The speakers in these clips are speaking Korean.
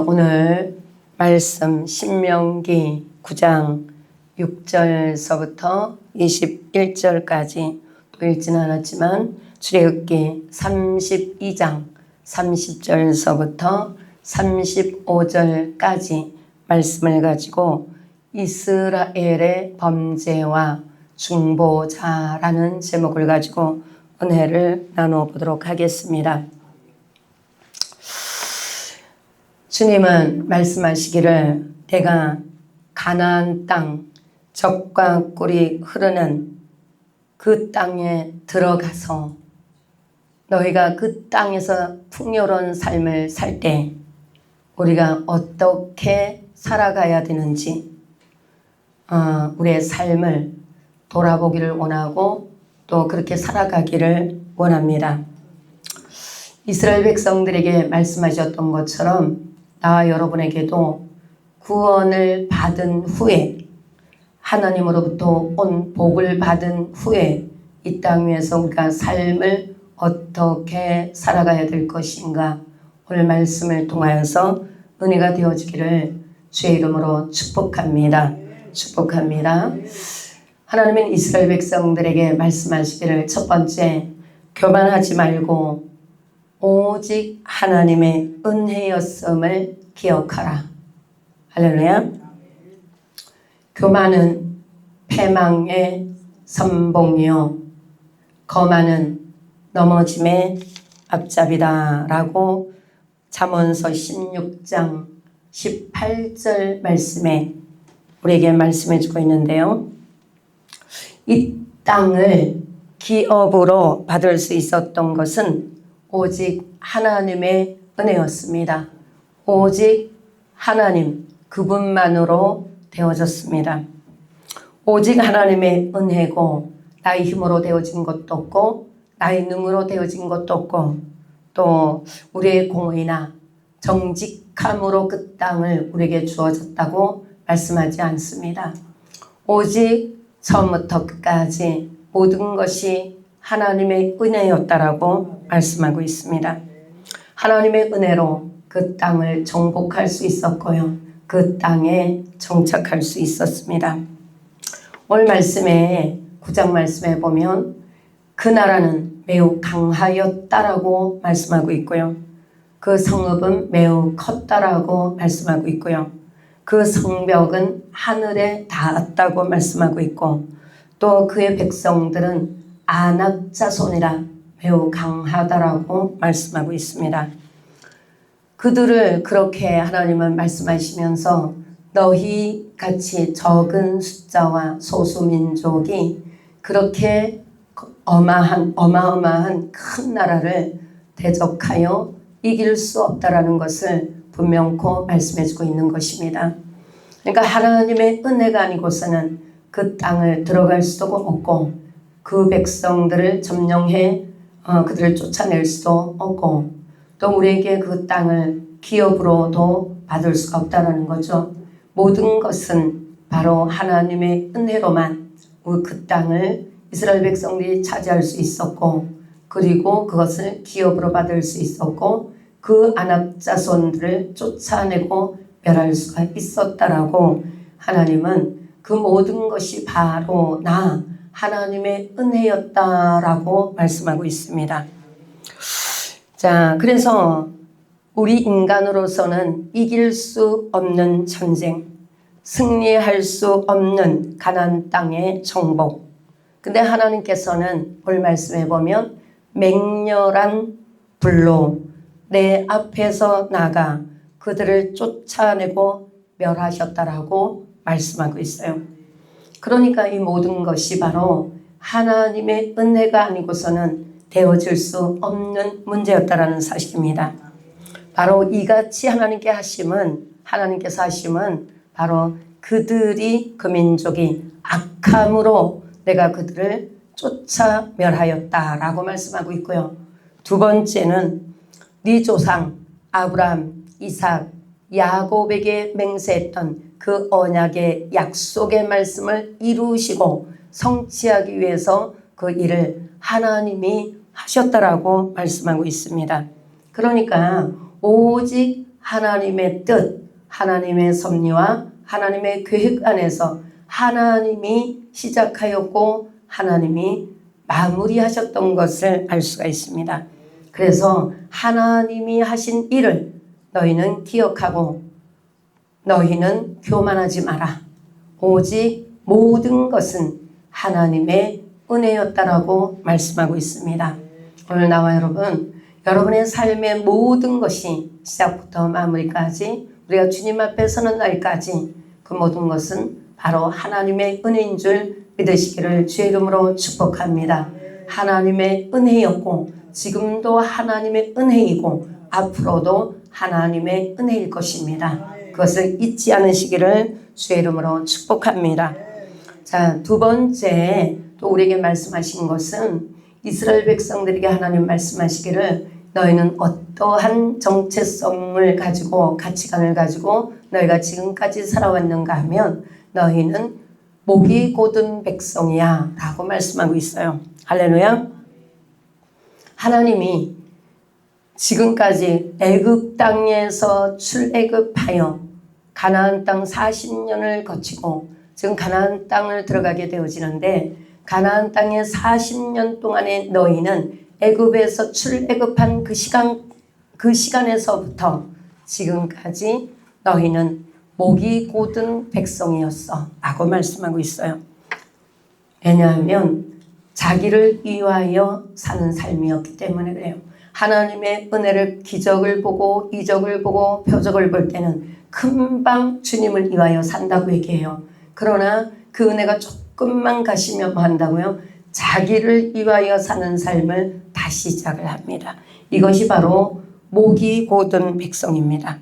오늘 말씀 신명기 9장 6절서부터 21절까지 또 읽지는 않았지만 출애굽기 32장 30절서부터 35절까지 말씀을 가지고 이스라엘의 범죄와 중보자라는 제목을 가지고 은혜를 나누어 보도록 하겠습니다. 주님은 말씀하시기를 내가 가나안 땅 젖과 꿀이 흐르는 그 땅에 들어가서 너희가 그 땅에서 풍요로운 삶을 살 때 우리가 어떻게 살아가야 되는지 우리의 삶을 돌아보기를 원하고 또 그렇게 살아가기를 원합니다. 이스라엘 백성들에게 말씀하셨던 것처럼 나와 여러분에게도 구원을 받은 후에 하나님으로부터 온 복을 받은 후에 이 땅 위에서 우리가 삶을 어떻게 살아가야 될 것인가 오늘 말씀을 통하여서 은혜가 되어지기를 주의 이름으로 축복합니다. 축복합니다. 하나님은 이스라엘 백성들에게 말씀하시기를 첫 번째 교만하지 말고 오직 하나님의 은혜였음을 기억하라. 할렐루야. 교만은 패망의 선봉이요 거만은 넘어짐의 앞잡이다 라고 잠언서 16장 18절 말씀에 우리에게 말씀해 주고 있는데요. 이 땅을 기업으로 받을 수 있었던 것은 오직 하나님의 은혜였습니다. 오직 하나님 그분만으로 되어졌습니다. 오직 하나님의 은혜고 나의 힘으로 되어진 것도 없고 나의 능으로 되어진 것도 없고 또 우리의 공의나 정직함으로 그 땅을 우리에게 주어졌다고 말씀하지 않습니다. 오직 처음부터 끝까지 모든 것이 하나님의 은혜였다라고 말씀하고 있습니다. 하나님의 은혜로 그 땅을 정복할 수 있었고요. 그 땅에 정착할 수 있었습니다. 오늘 말씀에 9장 말씀에 보면 그 나라는 매우 강하였다라고 말씀하고 있고요. 그 성읍은 매우 컸다라고 말씀하고 있고요. 그 성벽은 하늘에 닿았다고 말씀하고 있고 또 그의 백성들은 아낙 자손이라 매우 강하다라고 말씀하고 있습니다. 그들을 그렇게 하나님은 말씀하시면서 너희 같이 적은 숫자와 소수민족이 그렇게 어마어마한 큰 나라를 대적하여 이길 수 없다라는 것을 분명코 말씀해 주고 있는 것입니다. 그러니까 하나님의 은혜가 아니고서는 그 땅을 들어갈 수도 없고 그 백성들을 점령해 그들을 쫓아낼 수도 없고 또 우리에게 그 땅을 기업으로도 받을 수가 없다는 거죠. 모든 것은 바로 하나님의 은혜로만 그 땅을 이스라엘 백성들이 차지할 수 있었고 그리고 그것을 기업으로 받을 수 있었고 그 아낙 자손들을 쫓아내고 멸할 수가 있었다라고 하나님은 그 모든 것이 바로 나 하나님의 은혜였다라고 말씀하고 있습니다. 자, 그래서 우리 인간으로서는 이길 수 없는 전쟁, 승리할 수 없는 가나안 땅의 정복. 근데 하나님께서는 오늘 말씀해 보면 맹렬한 불로 내 앞에서 나가 그들을 쫓아내고 멸하셨다라고 말씀하고 있어요. 그러니까 이 모든 것이 바로 하나님의 은혜가 아니고서는 되어질 수 없는 문제였다라는 사실입니다. 바로 이같이 하나님께서 하심은 바로 그들이 그 민족이 악함으로 내가 그들을 쫓아 멸하였다라고 말씀하고 있고요. 두 번째는 네 조상 아브라함, 이삭, 야곱에게 맹세했던 그 언약의 약속의 말씀을 이루시고 성취하기 위해서 그 일을 하나님이 하셨다라고 말씀하고 있습니다. 그러니까 오직 하나님의 뜻, 하나님의 섭리와 하나님의 계획 안에서 하나님이 시작하였고 하나님이 마무리하셨던 것을 알 수가 있습니다. 그래서 하나님이 하신 일을 너희는 기억하고 너희는 교만하지 마라. 오직 모든 것은 하나님의 은혜였다라고 말씀하고 있습니다. 오늘 나와 여러분의 삶의 모든 것이 시작부터 마무리까지 우리가 주님 앞에 서는 날까지 그 모든 것은 바로 하나님의 은혜인 줄 믿으시기를 주의 이름으로 축복합니다. 하나님의 은혜였고 지금도 하나님의 은혜이고 앞으로도 하나님의 은혜일 것입니다. 그것을 잊지 않으시기를 주의 이름으로 축복합니다. 자, 두 번째 또 우리에게 말씀하신 것은 이스라엘 백성들에게 하나님 말씀하시기를 너희는 어떠한 정체성을 가지고 가치관을 가지고 너희가 지금까지 살아왔는가 하면 너희는 목이 곧은 백성이야 라고 말씀하고 있어요. 할렐루야. 하나님이 지금까지 애굽 땅에서 출애굽하여 가나안 땅 40년을 거치고 지금 가나안 땅을 들어가게 되어지는데 가나안 땅에 40년 동안의 너희는 애굽에서 출애굽한 그 시간에서부터 지금까지 너희는 목이 곧은 백성이었어 라고 말씀하고 있어요. 왜냐하면 자기를 위하여 사는 삶이었기 때문에 그래요. 하나님의 은혜를 기적을 보고 이적을 보고 표적을 볼 때는 금방 주님을 위하여 산다고 얘기해요. 그러나 그 은혜가 조금만 가시면 뭐 한다고요? 자기를 위하여 사는 삶을 다시 시작을 합니다. 이것이 바로 목이 곧은 백성입니다.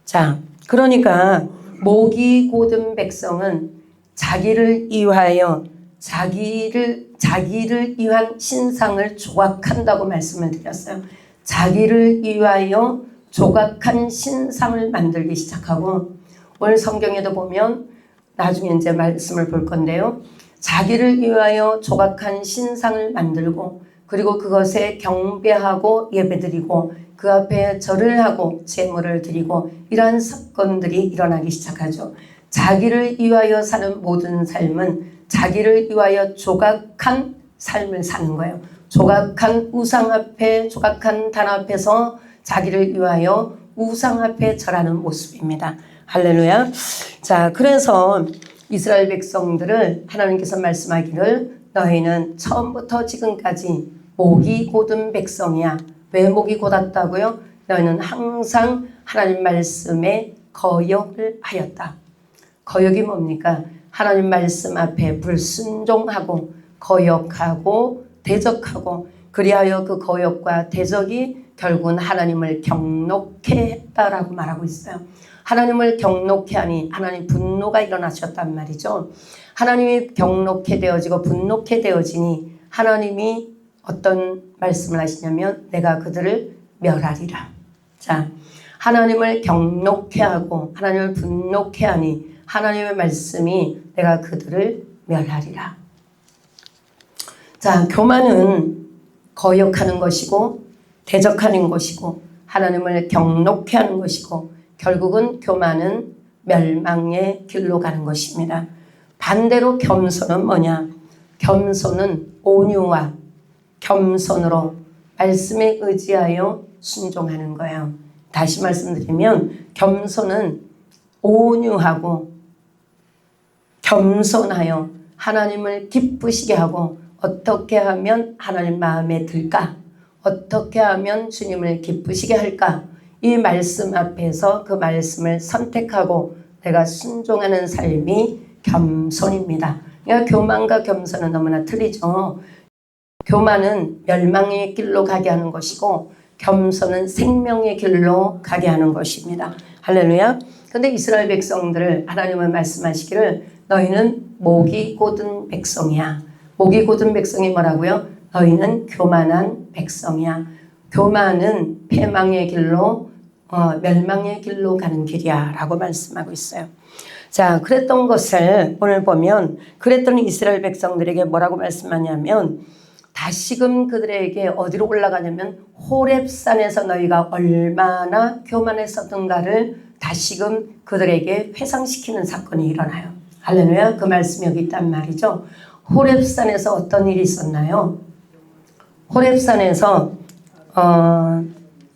자, 그러니까 목이 곧은 백성은 자기를 위하여 자기를 위한 신상을 조각한다고 말씀을 드렸어요. 자기를 위하여 조각한 신상을 만들기 시작하고 오늘 성경에도 보면 나중에 이제 말씀을 볼 건데요. 자기를 위하여 조각한 신상을 만들고 그리고 그것에 경배하고 예배드리고 그 앞에 절을 하고 제물을 드리고 이러한 사건들이 일어나기 시작하죠. 자기를 위하여 사는 모든 삶은 자기를 위하여 조각한 삶을 사는 거예요. 조각한 우상 앞에 조각한 단 앞에서 자기를 위하여 우상 앞에 절하는 모습입니다. 할렐루야. 자, 그래서 이스라엘 백성들을 하나님께서 말씀하기를 너희는 처음부터 지금까지 목이 곧은 백성이야. 왜 목이 곧았다고요? 너희는 항상 하나님 말씀에 거역을 하였다. 거역이 뭡니까? 하나님 말씀 앞에 불순종하고 거역하고 대적하고 그리하여 그 거역과 대적이 결국은 하나님을 경록해 했다라고 말하고 있어요. 하나님을 경록해 하니 하나님 분노가 일어나셨단 말이죠. 하나님이 경록해 되어지고 분노케 되어지니 하나님이 어떤 말씀을 하시냐면 내가 그들을 멸하리라. 자, 하나님을 경록해 하고 하나님을 분노케 하니 하나님의 말씀이 내가 그들을 멸하리라. 자, 교만은 거역하는 것이고 대적하는 것이고 하나님을 경록해 하는 것이고 결국은 교만은 멸망의 길로 가는 것입니다. 반대로 겸손은 뭐냐? 겸손은 온유와 겸손으로 말씀에 의지하여 순종하는 거예요. 다시 말씀드리면 겸손은 온유하고 겸손하여 하나님을 기쁘시게 하고 어떻게 하면 하나님 마음에 들까? 어떻게 하면 주님을 기쁘시게 할까? 이 말씀 앞에서 그 말씀을 선택하고 내가 순종하는 삶이 겸손입니다. 그러니까 교만과 겸손은 너무나 틀리죠. 교만은 멸망의 길로 가게 하는 것이고 겸손은 생명의 길로 가게 하는 것입니다. 할렐루야. 그런데 이스라엘 백성들을 하나님은 말씀하시기를 너희는 목이 곧은 백성이야. 목이 곧은 백성이 뭐라고요? 너희는 교만한 백성이야. 교만은 패망의 길로 멸망의 길로 가는 길이야 라고 말씀하고 있어요. 자, 그랬던 것을 오늘 보면 그랬던 이스라엘 백성들에게 뭐라고 말씀하냐면 다시금 그들에게 어디로 올라가냐면 호렙산에서 너희가 얼마나 교만했었던가를 다시금 그들에게 회상시키는 사건이 일어나요. 할렐루야. 그 말씀이 여기 있단 말이죠. 호렙산에서 어떤 일이 있었나요? 호렙산에서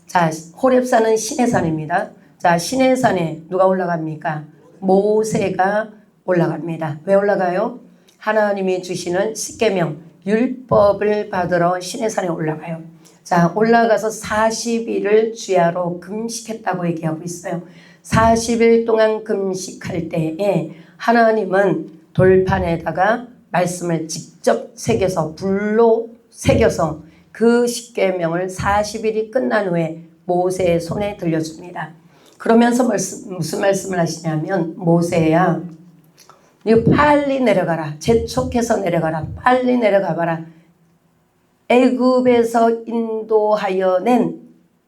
자, 호렙산은 시내산입니다. 자, 시내산에 누가 올라갑니까? 모세가 올라갑니다. 왜 올라가요? 하나님이 주시는 십계명 율법을 받으러 시내산에 올라가요. 자, 올라가서 40일을 주야로 금식했다고 얘기하고 있어요. 40일 동안 금식할 때에 하나님은 돌판에다가 말씀을 직접 새겨서 불로 새겨서 그 십계명을 40일이 끝난 후에 모세의 손에 들려줍니다. 그러면서 무슨 말씀을 하시냐면 모세야 너 빨리 내려가라. 재촉해서 내려가라. 빨리 내려가봐라. 애굽에서 인도하여 낸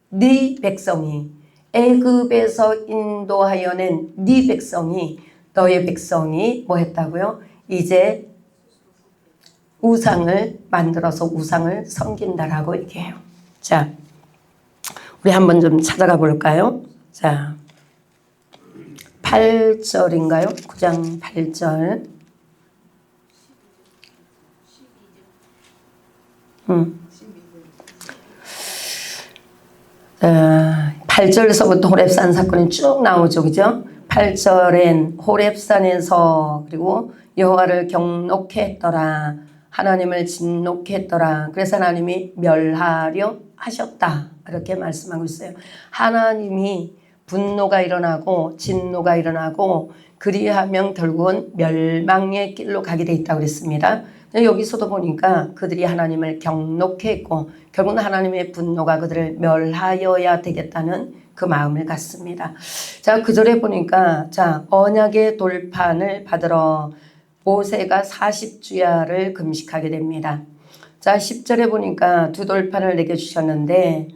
네 백성이 애굽에서 인도하여 낸 네 백성이 너의 백성이 뭐 했다고요? 이제 우상을 만들어서 우상을 섬긴다라고 얘기해요. 자, 우리 한번 좀 찾아가 볼까요? 자, 8절인가요? 9장 8절. 8절에서부터 호렙산 사건이 쭉 나오죠. 그죠? 8절엔 호렙산에서 그리고 여호와를 경노케 했더라. 하나님을 진노케 했더라. 그래서 하나님이 멸하려 하셨다. 이렇게 말씀하고 있어요. 하나님이 분노가 일어나고 진노가 일어나고 그리하면 결국은 멸망의 길로 가게 돼 있다고 그랬습니다. 여기서도 보니까 그들이 하나님을 경노케 했고 결국은 하나님의 분노가 그들을 멸하여야 되겠다는 그 마음을 갖습니다. 자, 그 절에 보니까 자, 언약의 돌판을 받으러 모세가 40주야를 금식하게 됩니다. 자, 10절에 보니까 두 돌판을 내게 주셨는데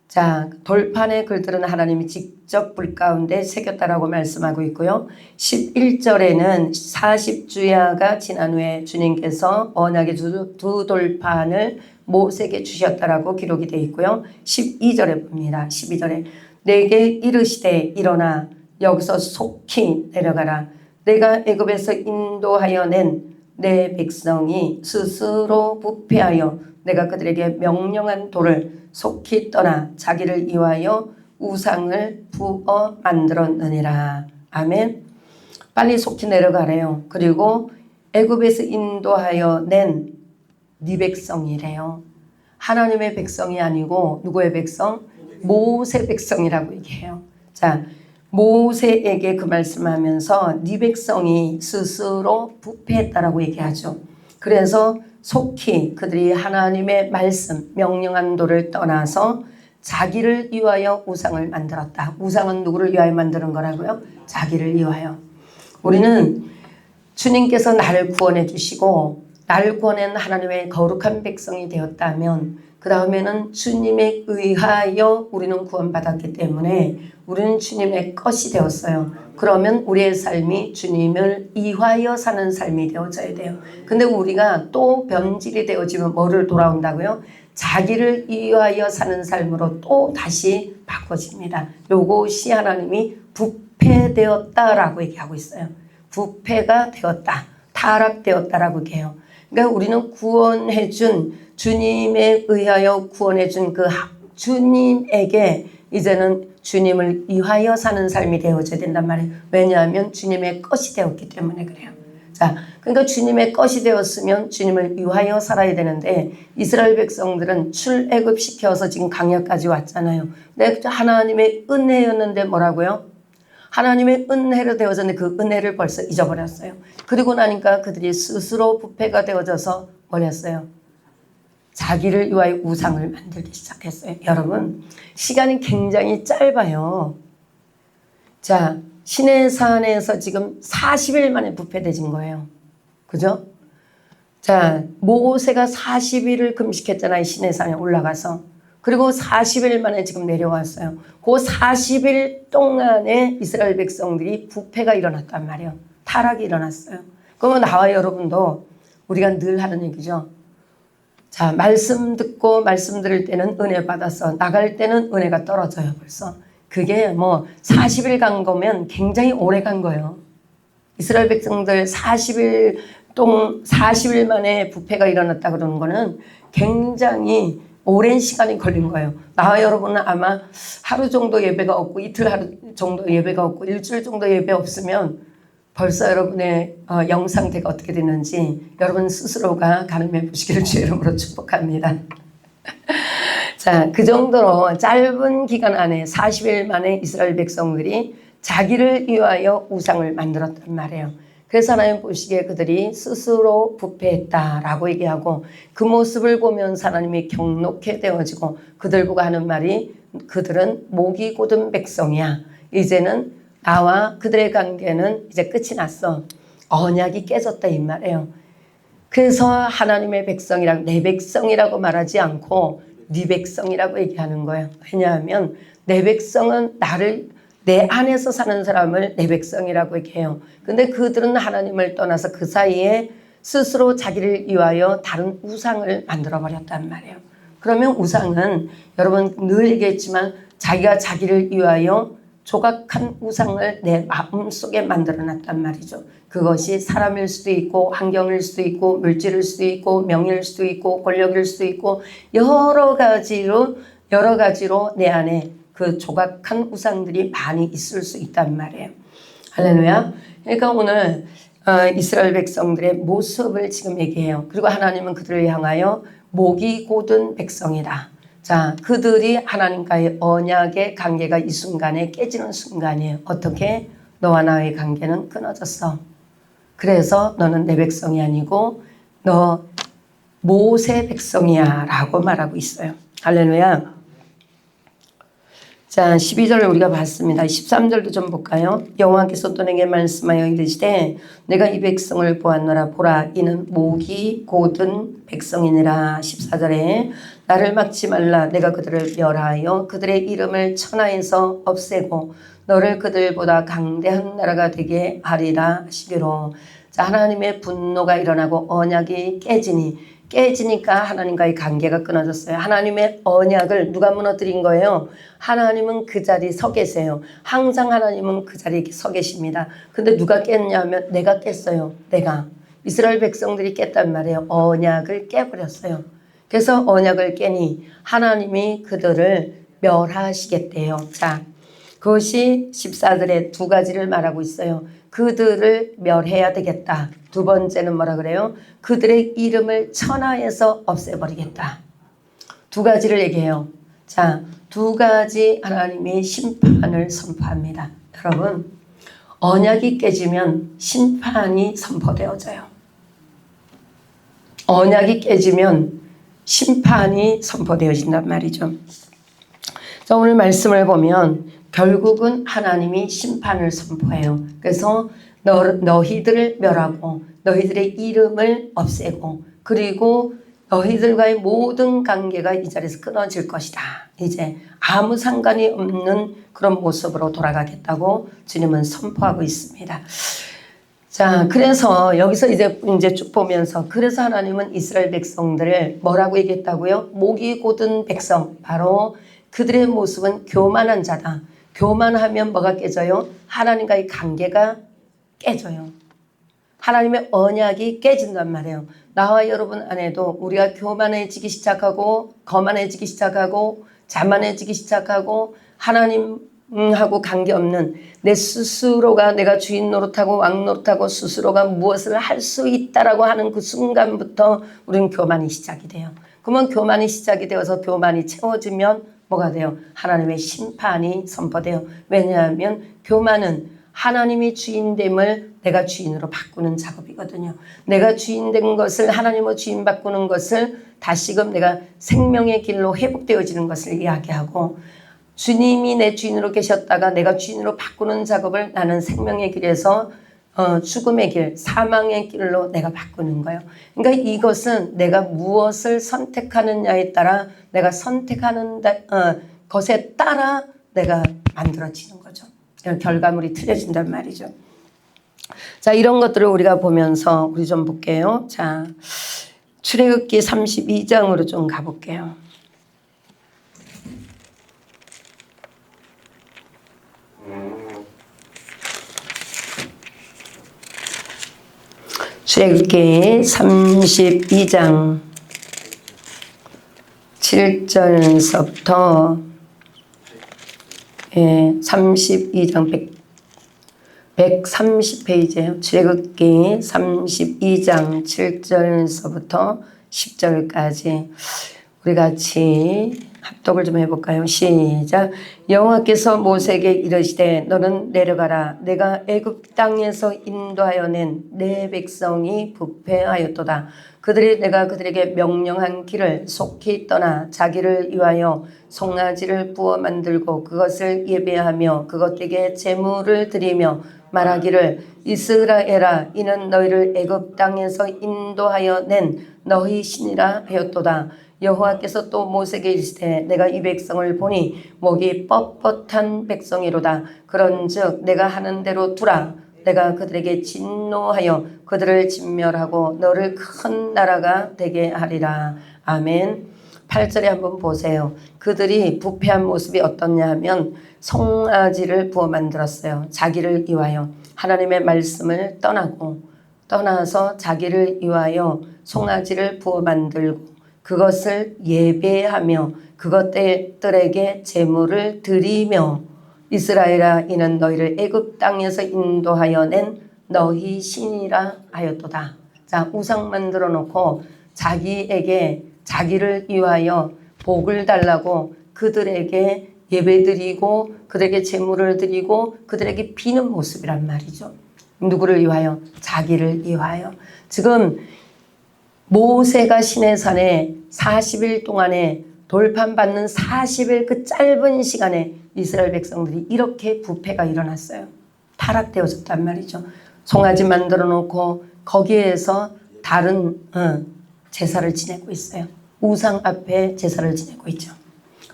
자, 돌판의 글들은 하나님이 직접 불 가운데 새겼다라고 말씀하고 있고요. 11절에는 40주야가 지난 후에 주님께서 언약의 두 돌판을 모세에게 주셨다라고 기록이 되어 있고요. 12절에 봅니다. 12절에 내게 이르시되 일어나 여기서 속히 내려가라. 내가 애굽에서 인도하여 낸 내 백성이 스스로 부패하여 내가 그들에게 명령한 돌을 속히 떠나 자기를 위하여 우상을 부어 만들었느니라. 아멘. 빨리 속히 내려가래요. 그리고 애굽에서 인도하여 낸 네 백성이래요. 하나님의 백성이 아니고 누구의 백성? 모세 백성이라고 얘기해요. 자, 모세에게 그 말씀하면서 네 백성이 스스로 부패했다라고 얘기하죠. 그래서 속히 그들이 하나님의 말씀, 명령한 도를 떠나서 자기를 위하여 우상을 만들었다. 우상은 누구를 위하여 만드는 거라고요? 자기를 위하여. 우리는 주님께서 나를 구원해 주시고 나를 구원한 하나님의 거룩한 백성이 되었다면 그 다음에는 주님에 의하여 우리는 구원받았기 때문에 우리는 주님의 것이 되었어요. 그러면 우리의 삶이 주님을 이하여 사는 삶이 되어져야 돼요. 근데 우리가 또 변질이 되어지면 뭐를 돌아온다고요? 자기를 이하여 사는 삶으로 또 다시 바꿔집니다. 요것이 하나님이 부패되었다라고 얘기하고 있어요. 부패가 되었다. 타락되었다라고 얘기해요. 그러니까 우리는 구원해 준 주님에 의하여 구원해 준 그 주님에게 이제는 주님을 위하여 사는 삶이 되어져야 된단 말이에요. 왜냐하면 주님의 것이 되었기 때문에 그래요. 자, 그러니까 주님의 것이 되었으면 주님을 위하여 살아야 되는데 이스라엘 백성들은 출애굽시켜서 지금 광야까지 왔잖아요. 근데 하나님의 은혜였는데 뭐라고요? 하나님의 은혜로 되어졌는데 그 은혜를 벌써 잊어버렸어요. 그리고 나니까 그들이 스스로 부패가 되어져서 버렸어요. 자기를 위하여 우상을 만들기 시작했어요. 여러분, 시간이 굉장히 짧아요. 자, 시내산에서 지금 40일 만에 부패되진 거예요. 그죠? 자, 모세가 40일을 금식했잖아요. 시내산에 올라가서. 그리고 40일 만에 지금 내려왔어요. 그 40일 동안에 이스라엘 백성들이 부패가 일어났단 말이에요. 타락이 일어났어요. 그러면 나와 여러분도 우리가 늘 하는 얘기죠. 자, 말씀 듣고 말씀 들을 때는 은혜 받아서 나갈 때는 은혜가 떨어져요. 벌써 그게 뭐 40일 간 거면 굉장히 오래 간 거예요. 이스라엘 백성들 40일 만에 부패가 일어났다 그러는 거는 굉장히 오랜 시간이 걸린 거예요. 나와 여러분은 아마 하루 정도 예배가 없고 이틀 하루 정도 예배가 없고 일주일 정도 예배 없으면 벌써 여러분의 영 상태가 어떻게 되는지 여러분 스스로가 가늠해 보시기를 주의 이름으로 축복합니다. 자, 그 정도로 짧은 기간 안에 40일 만에 이스라엘 백성들이 자기를 위하여 우상을 만들었단 말이에요. 그래서 하나님 보시기에 그들이 스스로 부패했다라고 얘기하고 그 모습을 보면서 하나님이 경록해 되어지고 그들 보고 하는 말이 그들은 목이 곧은 백성이야. 이제는 나와 그들의 관계는 이제 끝이 났어. 언약이 깨졌다 이 말이에요. 그래서 하나님의 백성이라고 내 백성이라고 말하지 않고 네 백성이라고 얘기하는 거예요. 왜냐하면 내 백성은 나를 내 안에서 사는 사람을 내 백성이라고 얘기해요. 근데 그들은 하나님을 떠나서 그 사이에 스스로 자기를 위하여 다른 우상을 만들어 버렸단 말이에요. 그러면 우상은 여러분 늘 얘기했지만 자기가 자기를 위하여 조각한 우상을 내 마음속에 만들어 놨단 말이죠. 그것이 사람일 수도 있고 환경일 수도 있고 물질일 수도 있고 명예일 수도 있고 권력일 수도 있고 여러 가지로 내 안에 그 조각한 우상들이 많이 있을 수 있단 말이에요. 할렐루야. 그러니까 오늘 이스라엘 백성들의 모습을 지금 얘기해요. 그리고 하나님은 그들을 향하여 목이 곧은 백성이다. 자, 그들이 하나님과의 언약의 관계가 이 순간에 깨지는 순간이에요. 어떻게? 너와 나의 관계는 끊어졌어. 그래서 너는 내 백성이 아니고 너 모세 백성이야 라고 말하고 있어요. 할렐루야. 자, 12절을 우리가 봤습니다. 13절도 좀 볼까요? 여호와께서 또 내게 말씀하여 이르시되 내가 이 백성을 보았노라. 보라, 이는 목이 곧은 백성이니라. 14절에 나를 막지 말라. 내가 그들을 멸하여 그들의 이름을 천하에서 없애고 너를 그들보다 강대한 나라가 되게 하리라 하시기로. 자, 하나님의 분노가 일어나고 언약이 깨지니까 하나님과의 관계가 끊어졌어요. 하나님의 언약을 누가 무너뜨린 거예요? 하나님은 그 자리에 서 계세요. 항상 하나님은 그 자리에 서 계십니다. 근데 누가 깼냐면 내가 깼어요. 내가. 이스라엘 백성들이 깼단 말이에요. 언약을 깨버렸어요. 그래서 언약을 깨니 하나님이 그들을 멸하시겠대요. 자, 그것이 14절에 두 가지를 말하고 있어요. 그들을 멸해야 되겠다. 두 번째는 뭐라 그래요? 그들의 이름을 천하에서 없애버리겠다. 두 가지를 얘기해요. 자, 두 가지 하나님이 심판을 선포합니다. 여러분, 언약이 깨지면 심판이 선포되어져요. 언약이 깨지면 심판이 선포되어진단 말이죠. 자, 오늘 말씀을 보면 결국은 하나님이 심판을 선포해요. 그래서 너희들을 멸하고 너희들의 이름을 없애고 그리고 너희들과의 모든 관계가 이 자리에서 끊어질 것이다. 이제 아무 상관이 없는 그런 모습으로 돌아가겠다고 주님은 선포하고 있습니다. 자, 그래서 여기서 이제 쭉 보면서 그래서 하나님은 이스라엘 백성들을 뭐라고 얘기했다고요? 목이 곧은 백성, 바로 그들의 모습은 교만한 자다. 교만하면 뭐가 깨져요? 하나님과의 관계가 깨져요. 하나님의 언약이 깨진단 말이에요. 나와 여러분 안에도 우리가 교만해지기 시작하고 거만해지기 시작하고 자만해지기 시작하고 하나님하고 관계없는 내 스스로가 내가 주인 노릇하고 왕 노릇하고 스스로가 무엇을 할 수 있다라고 하는 그 순간부터 우리는 교만이 시작이 돼요. 그러면 교만이 시작이 되어서 교만이 채워지면 뭐가 돼요? 하나님의 심판이 선포돼요. 왜냐하면 교만은 하나님이 주인됨을 내가 주인으로 바꾸는 작업이거든요. 내가 주인된 것을 하나님으로 주인 바꾸는 것을 다시금 내가 생명의 길로 회복되어지는 것을 이야기하고 주님이 내 주인으로 계셨다가 내가 주인으로 바꾸는 작업을 나는 생명의 길에서 죽음의 길, 사망의 길로 내가 바꾸는 거예요. 그러니까 이것은 내가 무엇을 선택하느냐에 따라 내가 선택하는 것에 따라 내가 만들어지는 거죠. 결과물이 틀려진단 말이죠. 자, 이런 것들을 우리가 보면서 우리 좀 볼게요. 자, 출애굽기 32장으로 좀 가볼게요. 출애굽기 32장 7절서부터 32장 130페이지예요. 출애굽기 32장 7절서부터 10절까지 우리 같이 합독을 좀 해볼까요? 시작. 여호와께서 모세에게 이르시되 너는 내려가라. 내가 애굽 땅에서 인도하여 낸 내 백성이 부패하였도다. 그들이 내가 그들에게 명령한 길을 속히 떠나 자기를 위하여 송아지를 부어 만들고 그것을 예배하며 그것에게 제물을 드리며 말하기를 이스라엘아 이는 너희를 애굽 땅에서 인도하여 낸 너희 신이라 하였도다. 여호와께서 또 모세에게 이르시되 내가 이 백성을 보니 목이 뻣뻣한 백성이로다. 그런즉 내가 하는 대로 두라. 내가 그들에게 진노하여 그들을 진멸하고 너를 큰 나라가 되게 하리라. 아멘. 8절에 한번 보세요. 그들이 부패한 모습이 어떻냐 하면 송아지를 부어 만들었어요. 자기를 위하여 하나님의 말씀을 떠나서 자기를 위하여 송아지를 부어 만들고 그것을 예배하며 그것들에게 제물을 드리며 이스라엘아 이는 너희를 애굽 땅에서 인도하여 낸 너희 신이라 하였도다. 자, 우상 만들어 놓고 자기에게 자기를 위하여 복을 달라고 그들에게 예배드리고 그들에게 제물을 드리고 그들에게 비는 모습이란 말이죠. 누구를 위하여? 자기를 위하여. 지금 모세가 시내산에 40일 동안에 돌판받는 40일 그 짧은 시간에 이스라엘 백성들이 이렇게 부패가 일어났어요. 타락되어졌단 말이죠. 송아지 만들어 놓고 거기에서 다른 제사를 지내고 있어요. 우상 앞에 제사를 지내고 있죠.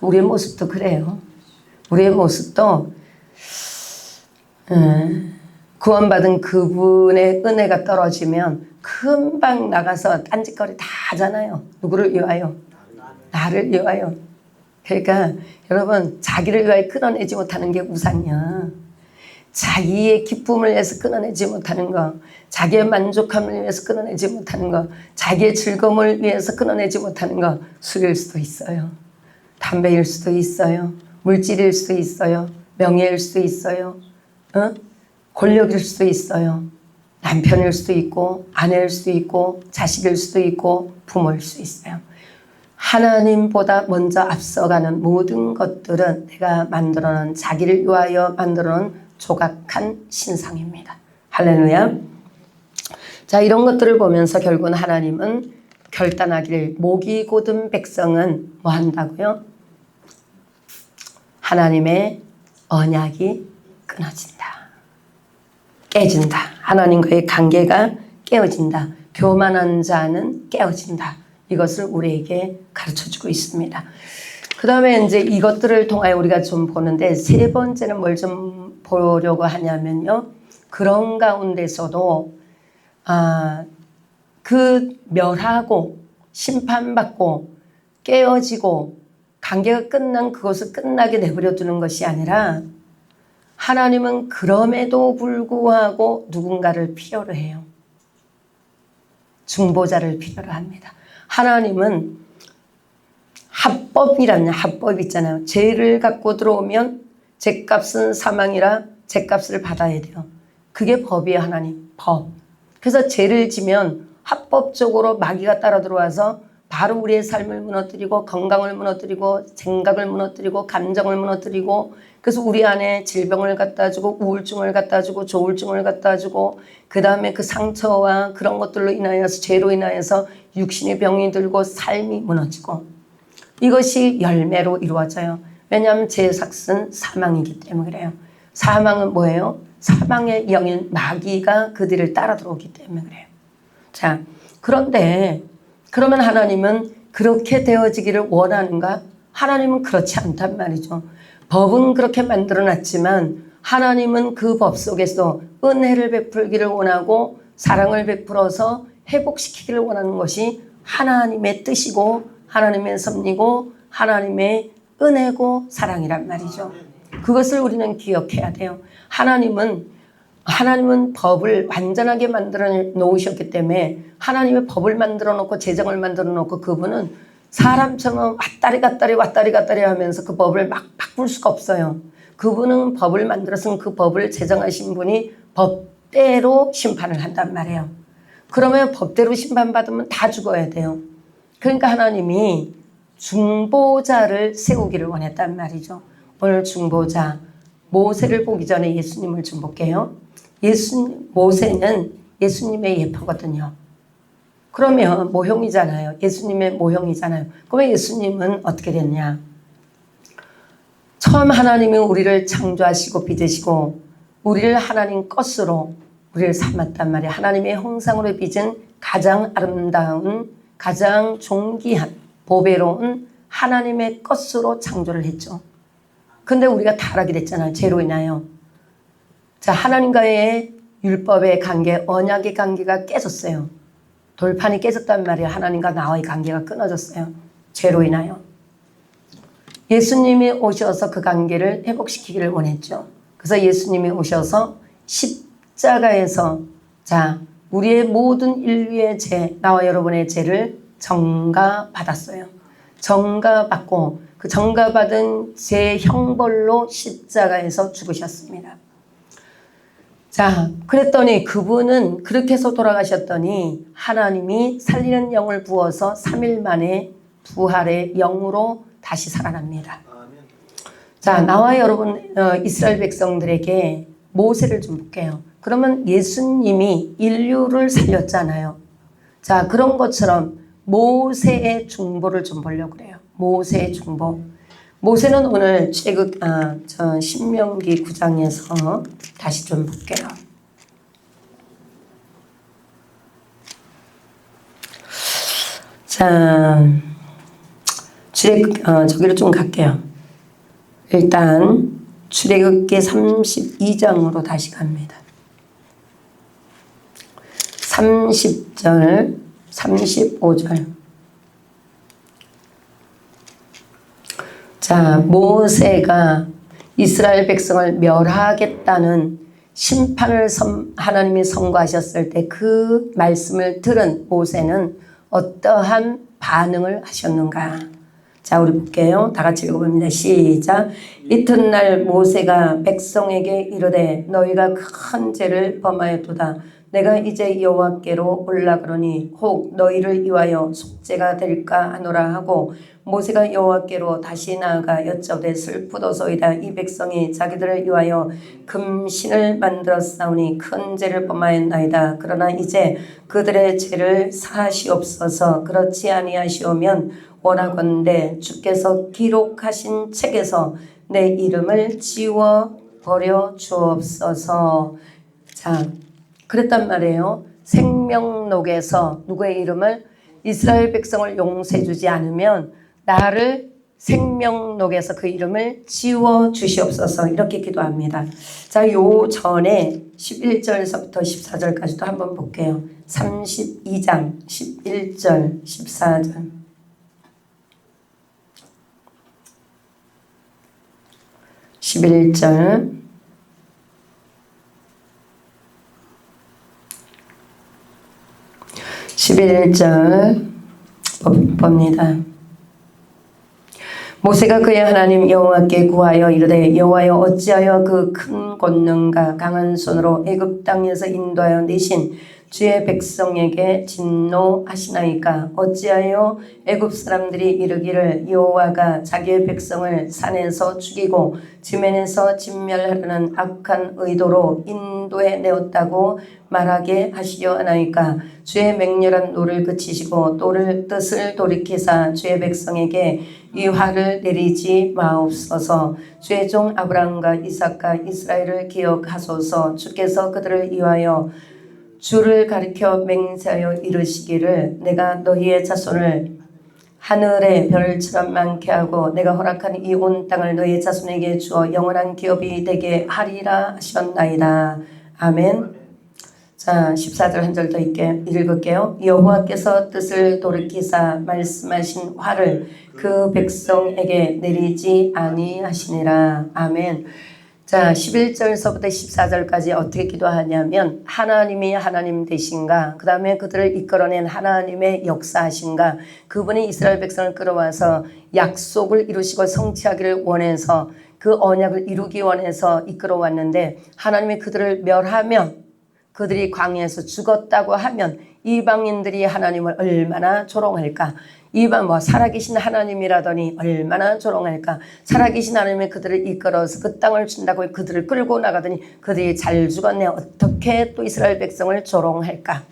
우리의 모습도 그래요. 우리의 모습도 구원받은 그분의 은혜가 떨어지면 금방 나가서 딴짓거리 다 하잖아요. 누구를 위하여? 나를 위하여. 그러니까 여러분 자기를 위하여 끊어내지 못하는 게 우상이야. 자기의 기쁨을 위해서 끊어내지 못하는 거, 자기의 만족함을 위해서 끊어내지 못하는 거, 자기의 즐거움을 위해서 끊어내지 못하는 거 술일 수도 있어요. 담배일 수도 있어요. 물질일 수도 있어요. 명예일 수도 있어요. 권력일 수도 있어요. 남편일 수도 있고 아내일 수도 있고 자식일 수도 있고 부모일 수도 있어요. 하나님보다 먼저 앞서가는 모든 것들은 내가 만들어놓은 자기를 위하여 만들어놓은 조각한 신상입니다. 할렐루야. 자, 이런 것들을 보면서 결국은 하나님은 결단하기를 목이 곧은 백성은 뭐 한다고요? 하나님의 언약이 끊어진다. 깨진다. 하나님과의 관계가 깨어진다. 교만한 자는 깨어진다. 이것을 우리에게 가르쳐주고 있습니다. 그 다음에 이제 이것들을 통하여 우리가 좀 보는데 세 번째는 뭘 좀 보려고 하냐면요. 그런 가운데서도 그 멸하고 심판받고 깨어지고 관계가 끝난 그것을 끝나게 내버려 두는 것이 아니라 하나님은 그럼에도 불구하고 누군가를 필요로 해요. 중보자를 필요로 합니다. 하나님은 합법이라는 합법 있잖아요. 죄를 갖고 들어오면 죄값은 사망이라 죄값을 받아야 돼요. 그게 법이에요. 하나님 법. 그래서 죄를 지면 합법적으로 마귀가 따라 들어와서 바로 우리의 삶을 무너뜨리고 건강을 무너뜨리고 생각을 무너뜨리고 감정을 무너뜨리고 그래서 우리 안에 질병을 갖다 주고 우울증을 갖다 주고 조울증을 갖다 주고 그 다음에 그 상처와 그런 것들로 인하여서 죄로 인하여서 육신의 병이 들고 삶이 무너지고 이것이 열매로 이루어져요. 왜냐하면 죄의 삭은 사망이기 때문에 그래요. 사망은 뭐예요? 사방의 영인 마귀가 그들을 따라 들어오기 때문에 그래요. 자, 그런데 그러면 하나님은 그렇게 되어지기를 원하는가? 하나님은 그렇지 않단 말이죠. 법은 그렇게 만들어놨지만 하나님은 그 법 속에서 은혜를 베풀기를 원하고 사랑을 베풀어서 회복시키기를 원하는 것이 하나님의 뜻이고 하나님의 섭리고 하나님의 은혜고 사랑이란 말이죠. 그것을 우리는 기억해야 돼요. 하나님은 법을 완전하게 만들어 놓으셨기 때문에 하나님의 법을 만들어 놓고 제정을 만들어 놓고 그분은 사람처럼 왔다리 갔다리 하면서 그 법을 막 바꿀 수가 없어요. 그분은 법을 만들어서 그 법을 제정하신 분이 법대로 심판을 한단 말이에요. 그러면 법대로 심판받으면 다 죽어야 돼요. 그러니까 하나님이 중보자를 세우기를 원했단 말이죠. 오늘 중보자 모세를 보기 전에 예수님을 좀 볼게요. 모세는 예수님의 예표거든요. 그러면 모형이잖아요. 예수님의 모형이잖아요. 그러면 예수님은 어떻게 됐냐? 처음 하나님이 우리를 창조하시고 빚으시고 우리를 하나님 것으로 우리를 삼았단 말이에요. 하나님의 형상으로 빚은 가장 아름다운 가장 존귀한 보배로운 하나님의 것으로 창조를 했죠. 근데 우리가 타락이 됐잖아요. 죄로 인하여. 자, 하나님과의 율법의 관계, 언약의 관계가 깨졌어요. 돌판이 깨졌단 말이에요. 하나님과 나와의 관계가 끊어졌어요. 죄로 인하여. 예수님이 오셔서 그 관계를 회복시키기를 원했죠. 그래서 예수님이 오셔서 십자가에서 자, 우리의 모든 인류의 죄, 나와 여러분의 죄를 정가받았어요. 정가받고 그 정가받은 죄 형벌로 십자가에서 죽으셨습니다. 자, 그랬더니 그분은 그렇게 해서 돌아가셨더니 하나님이 살리는 영을 부어서 3일 만에 부활의 영으로 다시 살아납니다. 자, 나와 여러분 이스라엘 백성들에게 모세를 좀 볼게요. 그러면 예수님이 인류를 살렸잖아요. 자, 그런 것처럼 모세의 중보를 좀 보려고 그래요. 모세의 중보. 모세는 오늘 신명기 9장에서 다시 좀 볼게요. 자, 저기로 좀 갈게요. 일단 출애굽기 32장으로 다시 갑니다. 30절, 35절. 자, 모세가 이스라엘 백성을 멸하겠다는 심판을 하나님이 선고하셨을 때 그 말씀을 들은 모세는 어떠한 반응을 하셨는가? 자, 우리 볼게요. 다 같이 읽어봅니다. 시작. 이튿날 모세가 백성에게 이르되 너희가 큰 죄를 범하였도다. 내가 이제 여호와께로 올라가노니 혹 너희를 위하여 속죄가 될까 하노라 하고 모세가 여호와께로 다시 나아가 여쭤되 슬프도소이다. 이 백성이 자기들을 위하여 금신을 만들었사오니 큰 죄를 범하였나이다. 그러나 이제 그들의 죄를 사하시옵소서. 그렇지 아니하시오면 원하건대 주께서 기록하신 책에서 내 이름을 지워버려 주옵소서. 자, 그랬단 말이에요. 생명록에서 누구의 이름을 이스라엘 백성을 용서해 주지 않으면 나를 생명록에서 그 이름을 지워 주시옵소서 이렇게 기도합니다. 자, 요 전에 11절에서부터 14절까지도 한번 볼게요. 32장 11절 14절 11절 11절 봅니다. 모세가 그의 하나님 여호와께 구하여 이르되 여호와여 어찌하여 그 큰 권능과 강한 손으로 애굽 땅에서 인도하여 내신 주의 백성에게 진노하시나이까. 어찌하여 애굽 사람들이 이르기를 여호와가 자기의 백성을 산에서 죽이고 지면에서 진멸하려는 악한 의도로 인도해 내었다고 말하게 하시려 하나이까. 주의 맹렬한 노를 그치시고 뜻을 돌이키사 주의 백성에게 이 화를 내리지 마옵소서. 주의 종 아브라함과 이삭과 이스라엘을 기억하소서. 주께서 그들을 위하여 주를 가리켜 맹세하여 이르시기를 내가 너희의 자손을 하늘의 별처럼 많게 하고 내가 허락한 이 온 땅을 너희의 자손에게 주어 영원한 기업이 되게 하리라 하셨나이다. 아멘. 자, 14절 한 절 더 읽을게요. 여호와께서 뜻을 돌이키사 말씀하신 화를 그 백성에게 내리지 아니하시니라. 아멘. 자, 11절서부터 14절까지 어떻게 기도하냐면 하나님이 하나님 되신가, 그 다음에 그들을 이끌어낸 하나님의 역사하신가, 그분이 이스라엘 백성을 끌어와서 약속을 이루시고 성취하기를 원해서 그 언약을 이루기 원해서 이끌어왔는데 하나님이 그들을 멸하면, 그들이 광야에서 죽었다고 하면 이방인들이 하나님을 얼마나 조롱할까. 이방 살아계신 하나님이라더니 얼마나 조롱할까. 살아계신 하나님이 그들을 이끌어서 그 땅을 준다고 그들을 끌고 나가더니 그들이 잘 죽었네. 어떻게 또 이스라엘 백성을 조롱할까.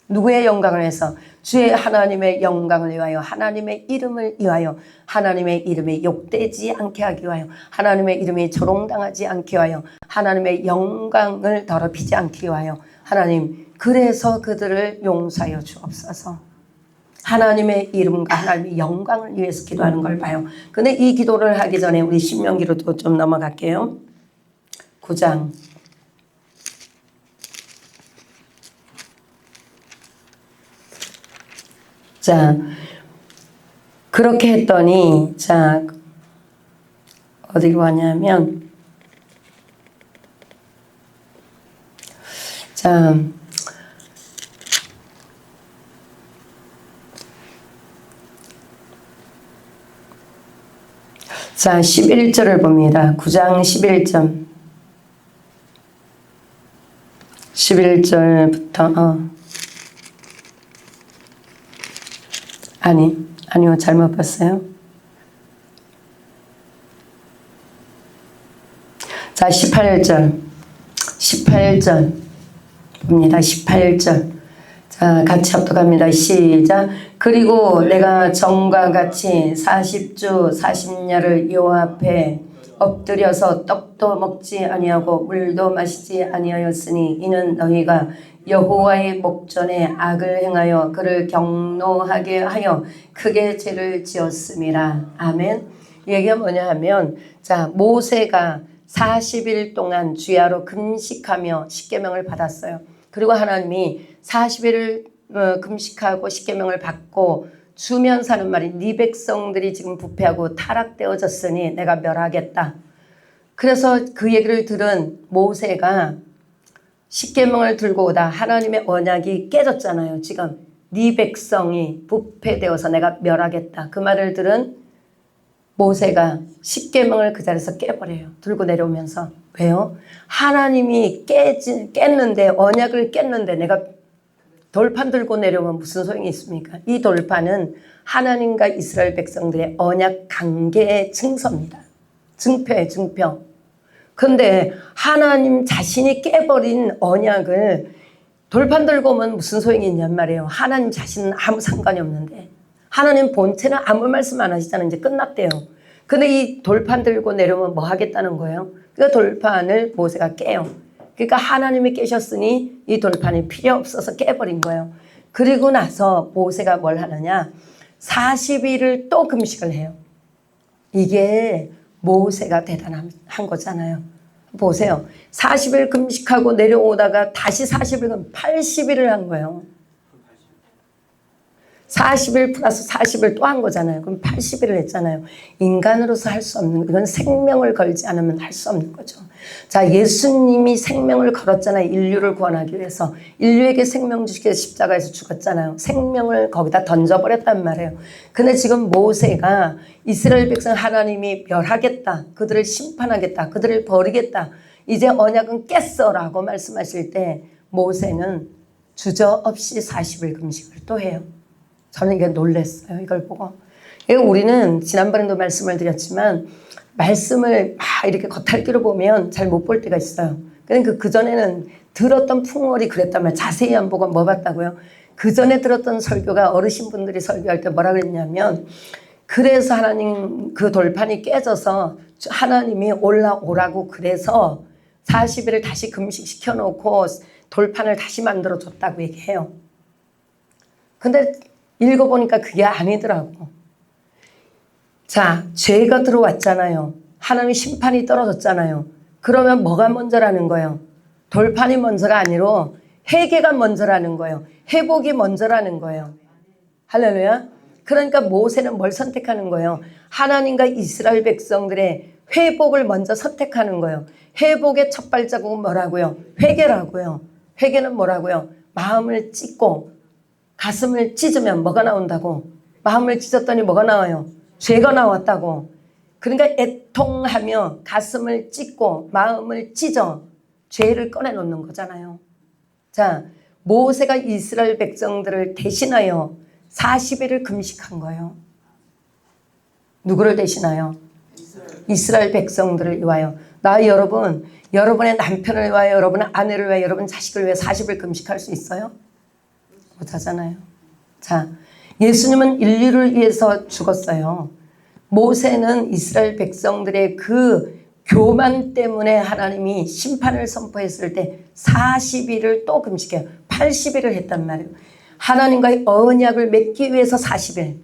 누구의 영광을 위해서? 주의 하나님의 영광을 위하여, 하나님의 이름을 위하여, 하나님의 이름이 욕되지 않게 하기 위하여, 하나님의 이름이 조롱당하지 않게 위하여, 하나님의 영광을 더럽히지 않게 위하여. 하나님, 그래서 그들을 용서하여 주옵소서. 하나님의 이름과 하나님의 영광을 위해서 기도하는 걸 봐요. 근데 이 기도를 하기 전에 우리 신명기로 좀 넘어갈게요. 9장. 자, 그렇게 했더니, 자, 어디로 가냐면, 자, 자, 11절을 봅니다. 9장 11절. 11절부터, 아니요, 잘못 봤어요. 자, 18절 봅니다. 18절. 자, 같이 합독합니다. 시작. 그리고 내가 전과 같이 40주 40야를 여호와 앞에 엎드려서 떡도 먹지 아니하고 물도 마시지 아니하였으니 이는 너희가 여호와의 목전에 악을 행하여 그를 경노하게 하여 크게 죄를 지었음이라. 아멘. 이 얘기가 뭐냐 하면, 자, 모세가 40일 동안 주야로 금식하며 십계명을 받았어요. 그리고 하나님이 40일을 금식하고 십계명을 받고 주면서 하는 말이 네 백성들이 지금 부패하고 타락되어졌으니 내가 멸하겠다. 그래서 그 얘기를 들은 모세가 십계명을 들고 오다 하나님의 언약이 깨졌잖아요. 지금 네 백성이 부패되어서 내가 멸하겠다. 그 말을 들은 모세가 십계명을 그 자리에서 깨버려요. 들고 내려오면서. 왜요? 하나님이 깼는데, 언약을 깼는데 내가 돌판 들고 내려오면 무슨 소용이 있습니까? 이 돌판은 하나님과 이스라엘 백성들의 언약 관계의 증서입니다. 증표예요, 증표. 근데 하나님 자신이 깨버린 언약을 돌판 들고 오면 무슨 소용이 있냔 말이에요. 하나님 자신은 아무 상관이 없는데. 하나님 본체는 아무 말씀 안 하시잖아요. 이제 끝났대요. 근데 이 돌판 들고 내려오면 뭐 하겠다는 거예요? 그 돌판을 모세가 깨요. 그러니까 하나님이 깨셨으니 이 돌판이 필요 없어서 깨버린 거예요. 그리고 나서 모세가 뭘 하느냐? 40일을 또 금식을 해요. 이게 모세가 대단한 거잖아요. 보세요. 40일 금식하고 내려오다가 다시 40일, 80일을 한 거예요. 40일 플러스 40일 또 한 거잖아요. 그럼 80일을 했잖아요. 인간으로서 할 수 없는, 이건 생명을 걸지 않으면 할 수 없는 거죠. 자, 예수님이 생명을 걸었잖아요. 인류를 구원하기 위해서. 인류에게 생명 주시기 위해서 십자가에서 죽었잖아요. 생명을 거기다 던져버렸단 말이에요. 근데 지금 모세가 이스라엘 백성 하나님이 멸하겠다. 그들을 심판하겠다. 그들을 버리겠다. 이제 언약은 깼어라고 말씀하실 때 모세는 주저없이 40일 금식을 또 해요. 저는 이게 놀랐어요. 이걸 보고. 우리는 지난번에도 말씀을 드렸지만 말씀을 막 이렇게 겉핥기로 보면 잘 못 볼 때가 있어요. 그러니까 그전에는 들었던 풍월이 그랬단 말이에요. 자세히 안 보고 뭐 봤다고요? 그전에 들었던 설교가 어르신분들이 설교할 때 뭐라 그랬냐면 그래서 하나님 그 돌판이 깨져서 하나님이 올라오라고 그래서 40일을 다시 금식시켜 놓고 돌판을 다시 만들어 줬다고 얘기해요. 근데 읽어보니까 그게 아니더라고. 자, 죄가 들어왔잖아요. 하나님의 심판이 떨어졌잖아요. 그러면 뭐가 먼저라는 거예요? 돌판이 먼저가 아니로 회개가 먼저라는 거예요. 회복이 먼저라는 거예요. 할렐루야. 그러니까 모세는 뭘 선택하는 거예요? 하나님과 이스라엘 백성들의 회복을 먼저 선택하는 거예요. 회복의 첫 발자국은 뭐라고요? 회개라고요. 회개는 뭐라고요? 마음을 찢고 가슴을 찢으면 뭐가 나온다고? 마음을 찢었더니 뭐가 나와요? 죄가 나왔다고. 그러니까 애통하며 가슴을 찢고 마음을 찢어 죄를 꺼내놓는 거잖아요. 자, 모세가 이스라엘 백성들을 대신하여 40일을 금식한 거예요. 누구를 대신하여? 이스라엘 백성들을 위하여. 나 여러분, 여러분의 남편을 위하여, 여러분의 아내를 위하여, 여러분 자식을 위해 40일 금식할 수 있어요? 못하잖아요. 자, 예수님은 인류를 위해서 죽었어요. 모세는 이스라엘 백성들의 그 교만 때문에 하나님이 심판을 선포했을 때 40일을 또 금식해요. 80일을 했단 말이에요. 하나님과의 언약을 맺기 위해서 40일,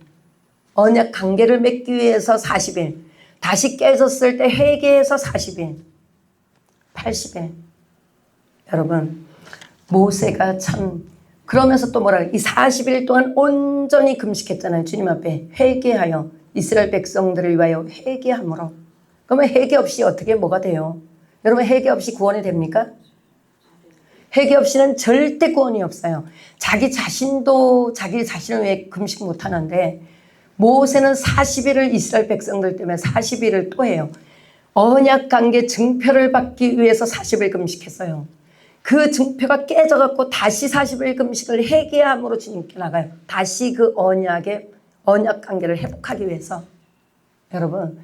언약 관계를 맺기 위해서 40일, 다시 깨졌을 때 회개해서 40일, 80일. 여러분, 모세가 참 그러면서 또 뭐라 이 40일 동안 온전히 금식했잖아요. 주님 앞에 회개하여 이스라엘 백성들을 위하여 회개함으로. 그러면 회개 없이 어떻게 뭐가 돼요? 여러분 회개 없이 구원이 됩니까? 회개 없이는 절대 구원이 없어요. 자기 자신도 자기 자신을 왜 금식 못하는데 모세는 40일을 이스라엘 백성들 때문에 40일을 또 해요. 언약 관계 증표를 받기 위해서 40일 금식했어요. 그 증표가 깨져갖고 다시 40일 금식을 회개함으로 주님께 나가요. 다시 그 언약 관계를 회복하기 위해서. 여러분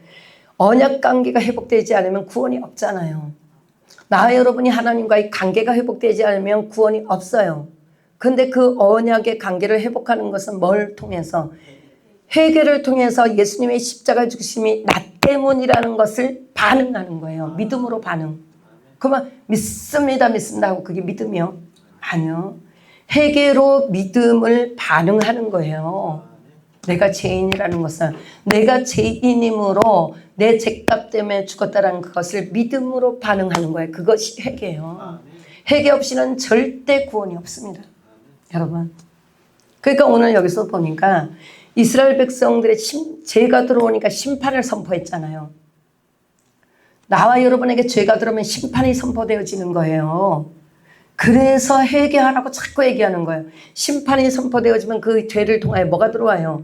언약 관계가 회복되지 않으면 구원이 없잖아요. 나 여러분이 하나님과의 관계가 회복되지 않으면 구원이 없어요. 근데 그 언약의 관계를 회복하는 것은 뭘 통해서? 회개를 통해서 예수님의 십자가 죽으심이 나 때문이라는 것을 반응하는 거예요. 믿음으로 반응. 그러면 믿습니다 하고 그게 믿음이요? 아니요. 회개로 믿음을 반응하는 거예요. 내가 죄인이라는 것은 내가 죄인이므로 내 죄값 때문에 죽었다는 그것을 믿음으로 반응하는 거예요. 그것이 회개예요. 회개 없이는 절대 구원이 없습니다. 여러분. 그러니까 오늘 여기서 보니까 이스라엘 백성들의 죄가 들어오니까 심판을 선포했잖아요. 나와 여러분에게 죄가 들어오면 심판이 선포되어지는 거예요. 그래서 회개하라고 자꾸 얘기하는 거예요. 심판이 선포되어지면 그 죄를 통하여 뭐가 들어와요?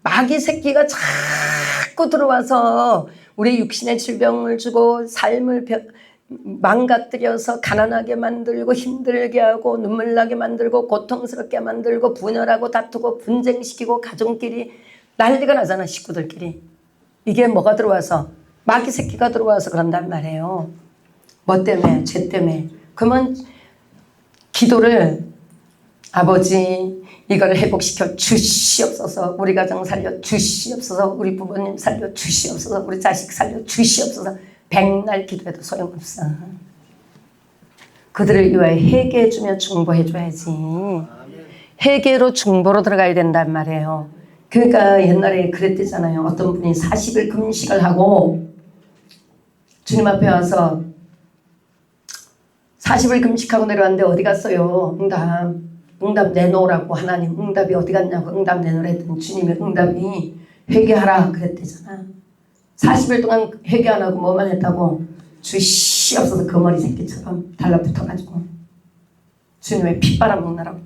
마귀 새끼가 자꾸 들어와서 우리 육신의 질병을 주고 삶을 망가뜨려서 가난하게 만들고 힘들게 하고 눈물 나게 만들고 고통스럽게 만들고 분열하고 다투고 분쟁시키고 가정끼리 난리가 나잖아. 식구들끼리. 이게 뭐가 들어와서? 마귀 새끼가 들어와서 그런단 말이에요. 뭐 때문에? 죄 때문에. 그러면 기도를 아버지 이걸 회복시켜 주시옵소서. 우리 가정 살려 주시옵소서. 우리 부모님 살려 주시옵소서. 우리 자식 살려 주시옵소서. 백날 기도해도 소용없어. 그들을 위하여 회개해주며 중보해줘야지. 회개로 중보로 들어가야 된단 말이에요. 그러니까 옛날에 그랬대잖아요. 어떤 분이 40일 금식을 하고 주님 앞에 와서 40일 금식하고 내려왔는데 어디 갔어요? 응답 내놓으라고 하나님 응답이 어디 갔냐고 응답 내놓으라 했더니 주님의 응답이 회개하라 그랬대잖아. 40일 동안 회개 안 하고 뭐만 했다고? 주시옵소서 그 머리 새끼처럼 달라붙어가지고 주님의 핏바람 먹느라고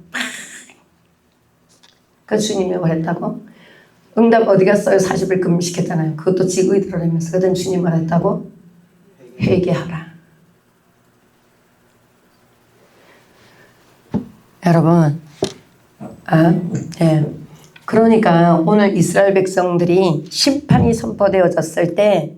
그 주님이 뭐랬다고? 응답 어디 갔어요? 40일 금식했잖아요. 그것도 지구에 들어라면서 그랬더니 주님 말했다고? 회개하라. 여러분, 예. 그러니까 오늘 이스라엘 백성들이 심판이 선포되어졌을 때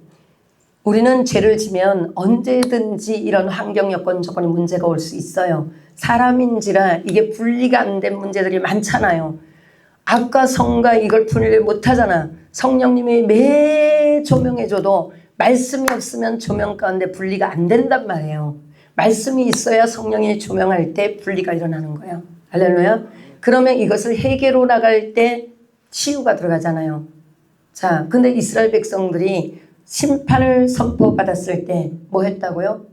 우리는 죄를 지면 언제든지 이런 환경 여건 조건이 문제가 올 수 있어요. 사람인지라 이게 분리가 안 된 문제들이 많잖아요. 악과 성과 이걸 분리를 못하잖아. 성령님이 매 조명해줘도 말씀이 없으면 조명 가운데 분리가 안 된단 말이에요. 말씀이 있어야 성령이 조명할 때 분리가 일어나는 거예요. 할렐루야. 그러면 이것을 해결로 나갈 때 치유가 들어가잖아요. 자, 근데 이스라엘 백성들이 심판을 선포받았을 때 뭐 했다고요?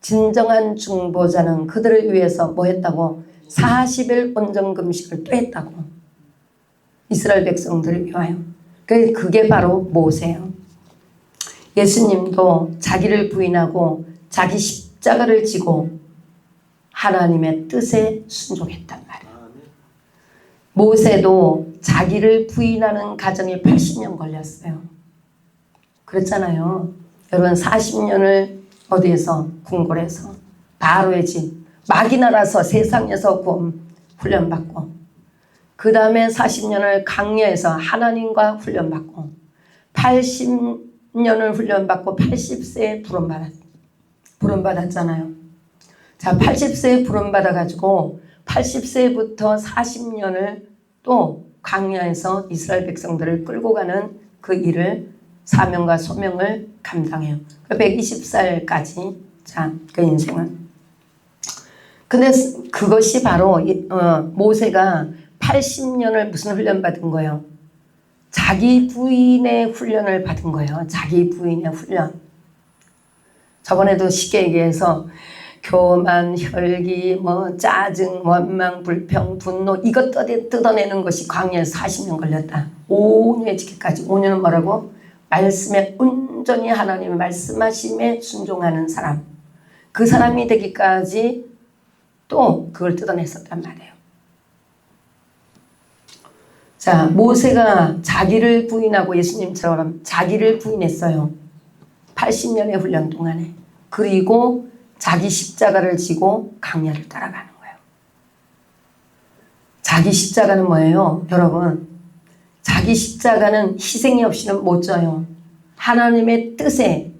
진정한 중보자는 그들을 위해서 뭐 했다고? 40일 온전금식을 또 했다고. 이스라엘 백성들을 위하여. 그게 바로 모세예요. 예수님도 자기를 부인하고 자기 십자가를 지고 하나님의 뜻에 순종했단 말이에요. 모세도 자기를 부인하는 과정이 80년 걸렸어요. 그렇잖아요. 여러분 40년을 어디에서? 궁궐에서 바로의 집 마귀나라서 세상에서 훈련받고 그 다음에 40년을 강야에서 하나님과 훈련받고 80년을 훈련받고 80세에 부름받았잖아요. 자, 80세에 부름받아가지고 80세부터 40년을 또 광야에서 이스라엘 백성들을 끌고 가는 그 일을 사명과 소명을 감당해요. 120살까지 자, 그 인생은. 근데 그것이 바로 모세가 80년을 무슨 훈련 받은 거예요? 자기 부인의 훈련을 받은 거예요. 자기 부인의 훈련. 저번에도 쉽게 얘기해서 교만, 혈기, 짜증, 원망, 불평, 분노 이것 뜯어내는 것이 광야에서 40년 걸렸다. 5년에 지기까지. 5년은 뭐라고? 말씀에 온전히 하나님의 말씀하심에 순종하는 사람. 그 사람이 되기까지 또 그걸 뜯어냈었단 말이에요. 자, 모세가 자기를 부인하고 예수님처럼 자기를 부인했어요. 80년의 훈련 동안에. 그리고 자기 십자가를 지고 광야를 따라가는 거예요. 자기 십자가는 뭐예요? 여러분, 자기 십자가는 희생이 없이는 못 져요. 하나님의 뜻에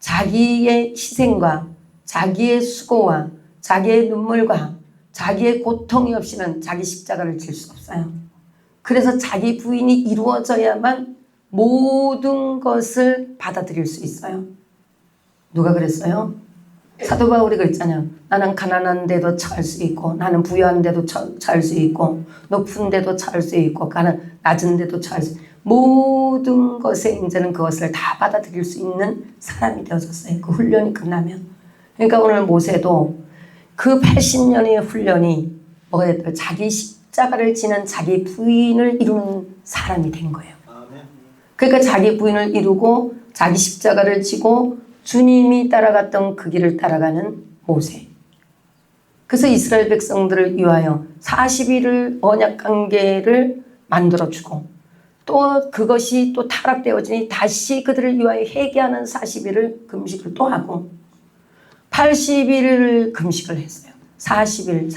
자기의 희생과 자기의 수고와 자기의 눈물과 자기의 고통이 없이는 자기 십자가를 질 수 없어요. 그래서 자기 부인이 이루어져야만 모든 것을 받아들일 수 있어요. 누가 그랬어요? 사도 바울이 그랬잖아요. 나는 가난한데도 처할 수 있고 나는 부유한데도 처할 수 있고 높은데도 처할 수 있고 나는 낮은데도 처할 수 있고 모든 것에 이제는 그것을 다 받아들일 수 있는 사람이 되어졌어요. 그 훈련이 끝나면. 그러니까 오늘 모세도 그 80년의 훈련이 뭐가 됐더라? 자기 십자가를 지는 자기 부인을 이루는 사람이 된 거예요. 그러니까 자기 부인을 이루고 자기 십자가를 지고 주님이 따라갔던 그 길을 따라가는 모세. 그래서 이스라엘 백성들을 위하여 40일을 언약관계를 만들어주고 또 그것이 또 타락되어지니 다시 그들을 위하여 회개하는 40일을 금식을 또 하고 80일을 금식을 했어요. 40일.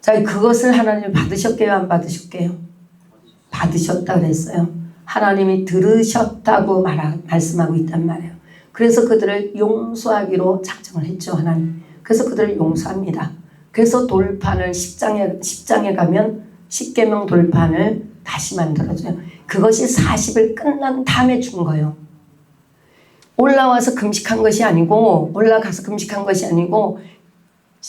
자, 그것을 하나님 받으셨게요? 안 받으셨게요? 받으셨다 그랬어요. 하나님이 들으셨다고 말씀하고 있단 말이에요. 그래서 그들을 용서하기로 작정을 했죠. 하나님. 그래서 그들을 용서합니다. 그래서 돌판을 10장에 가면 10계명 돌판을 다시 만들어줘요. 그것이 40일 끝난 다음에 준 거예요. 올라와서 금식한 것이 아니고 올라가서 금식한 것이 아니고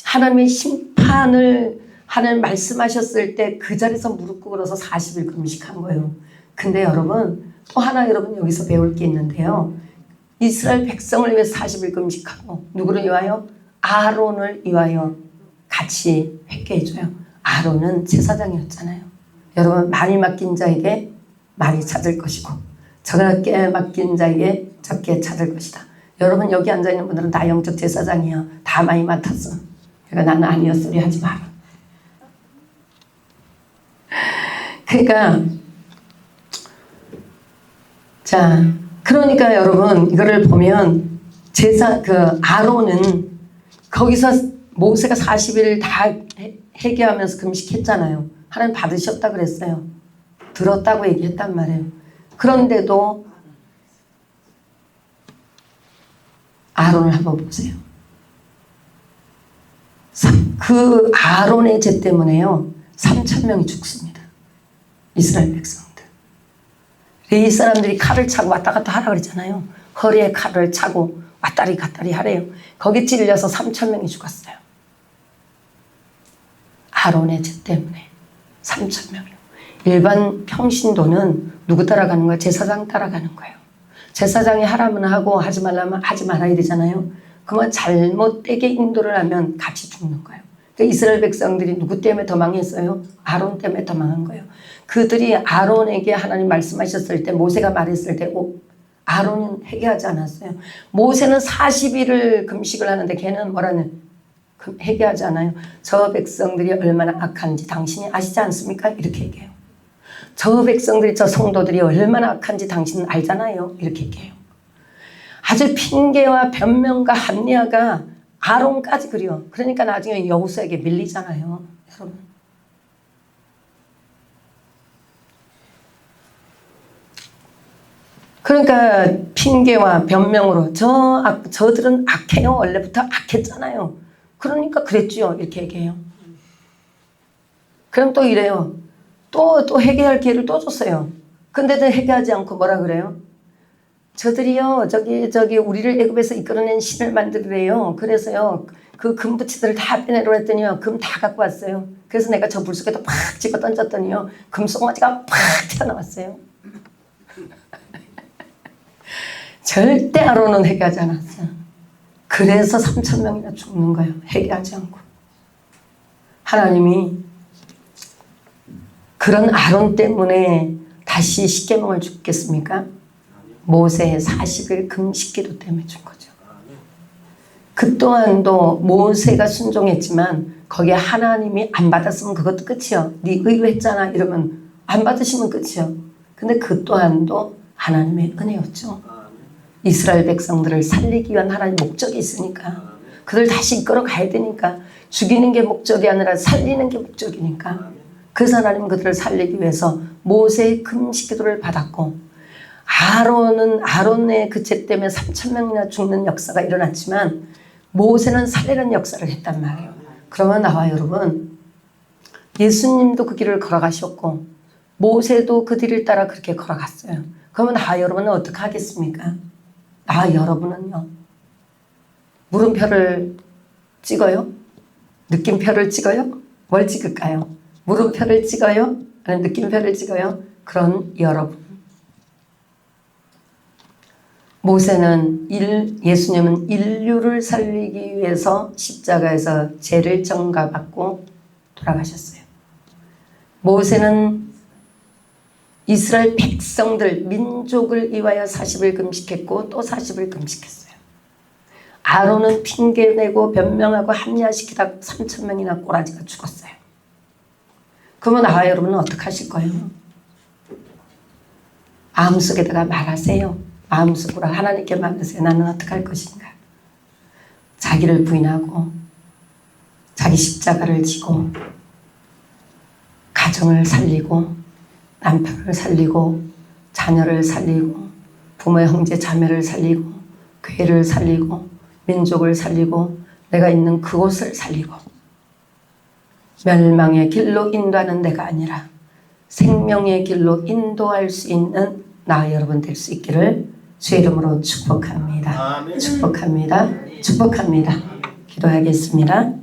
하나님의 심판을 하나님 말씀하셨을 때 그 자리에서 무릎 꿇어서 40일 금식한 거예요. 근데 여러분 또 하나 여러분 여기서 배울 게 있는데요. 이스라엘 백성을 위해서 40일 금식하고 누구를 위하여? 아론을 위하여 같이 회개해줘요. 아론은 제사장이었잖아요. 여러분 많이 맡긴 자에게 많이 찾을 것이고 적게 맡긴 자에게 적게 찾을 것이다. 여러분 여기 앉아있는 분들은 다 영적 제사장이야. 다 많이 맡았어. 그러니까 나는 아니었어 소리 하지 마라. 그러니까 자, 그러니까 여러분 이거를 보면 아론은 거기서 모세가 40일 다 회개하면서 금식했잖아요. 하나님 받으셨다 그랬어요. 들었다고 얘기했단 말이에요. 그런데도 아론을 한번 보세요. 그 아론의 죄 때문에요. 3,000명이 죽습니다. 이스라엘 백성들. 이 사람들이 칼을 차고 왔다 갔다 하라 그랬잖아요. 허리에 칼을 차고 왔다리 갔다리 하래요. 거기 찔려서 3,000명이 죽었어요. 아론의 죄 때문에 3,000명이요. 일반 평신도는 누구 따라가는 거예요? 제사장 따라가는 거예요. 제사장이 하라면 하고 하지 말라면 하지 말아야 되잖아요. 그러면 잘못되게 인도를 하면 같이 죽는 거예요. 그러니까 이스라엘 백성들이 누구 때문에 더 망했어요? 아론 때문에 더 망한 거예요. 그들이 아론에게 하나님 말씀하셨을 때, 모세가 말했을 때 아론은 회개하지 않았어요. 모세는 40일을 금식을 하는데 걔는 뭐라는 회개하지 않아요. 저 백성들이 얼마나 악한지 당신이 아시지 않습니까? 이렇게 얘기해요. 저 백성들이, 저 성도들이 얼마나 악한지 당신은 알잖아요. 이렇게 얘기해요. 아주 핑계와 변명과 합리화가 아론까지 그려. 그러니까 나중에 여호수아에게 밀리잖아요. 여러분. 그러니까 핑계와 변명으로 저들은 악해요. 원래부터 악했잖아요. 그러니까 그랬죠. 이렇게 얘기해요. 그럼 또 이래요. 또 회개할 기회를 또 줬어요. 근데도 회개하지 않고 뭐라 그래요? 저들이요, 저기 우리를 애굽에서 이끌어낸 신을 만들으래요. 그래서요, 그 금붙이들을 다 빼내려 했더니요, 금 다 갖고 왔어요. 그래서 내가 저 물 속에다 팍 집어 던졌더니요, 금송아지가 팍 튀어나왔어요. 절대 아론은 회개하지 않았어요. 그래서 3,000명이나 죽는 거예요. 회개하지 않고. 하나님이 그런 아론 때문에 다시 십계명을 주겠습니까? 모세의 40일 금식기도 때문에 준 거죠. 그 또한도 모세가 순종했지만 거기에 하나님이 안 받았으면 그것도 끝이요. 네 의뢰했잖아 이러면 안 받으시면 끝이요. 근데 그 또한도 하나님의 은혜였죠. 이스라엘 백성들을 살리기 위한 하나님의 목적이 있으니까, 그들 다시 이끌어 가야 되니까, 죽이는 게 목적이 아니라 살리는 게 목적이니까, 그래서 하나님은 그들을 살리기 위해서 모세의 금식기도를 받았고, 아론의 그 죄 때문에 3,000명이나 죽는 역사가 일어났지만 모세는 살리는 역사를 했단 말이에요. 그러면 나와 여러분, 예수님도 그 길을 걸어가셨고 모세도 그 길을 따라 그렇게 걸어갔어요. 그러면 나와 여러분은 어떻게 하겠습니까? 나와 여러분은요, 물음표를 찍어요? 느낌표를 찍어요? 뭘 찍을까요? 물음표를 찍어요? 아니면 느낌표를 찍어요? 그런 여러분. 예수님은 인류를 살리기 위해서 십자가에서 죄를 전가받고 돌아가셨어요. 모세는 이스라엘 백성들, 민족을 위하여 40일 금식했고 또 40일 금식했어요. 아론은 핑계내고 변명하고 합리화시키다 3,000명이나 꼬라지가 죽었어요. 그러면 나와 여러분은 어떻게 하실 거예요? 마음속에다가 말하세요. 마음속으로 하나님께 말하세요. 나는 어떻게 할 것인가? 자기를 부인하고 자기 십자가를 지고 가정을 살리고 남편을 살리고 자녀를 살리고 부모의 형제 자매를 살리고 교회를 살리고 민족을 살리고 내가 있는 그곳을 살리고 멸망의 길로 인도하는 내가 아니라 생명의 길로 인도할 수 있는 나 여러분 될 수 있기를 주의 이름으로 축복합니다. 축복합니다. 축복합니다. 기도하겠습니다.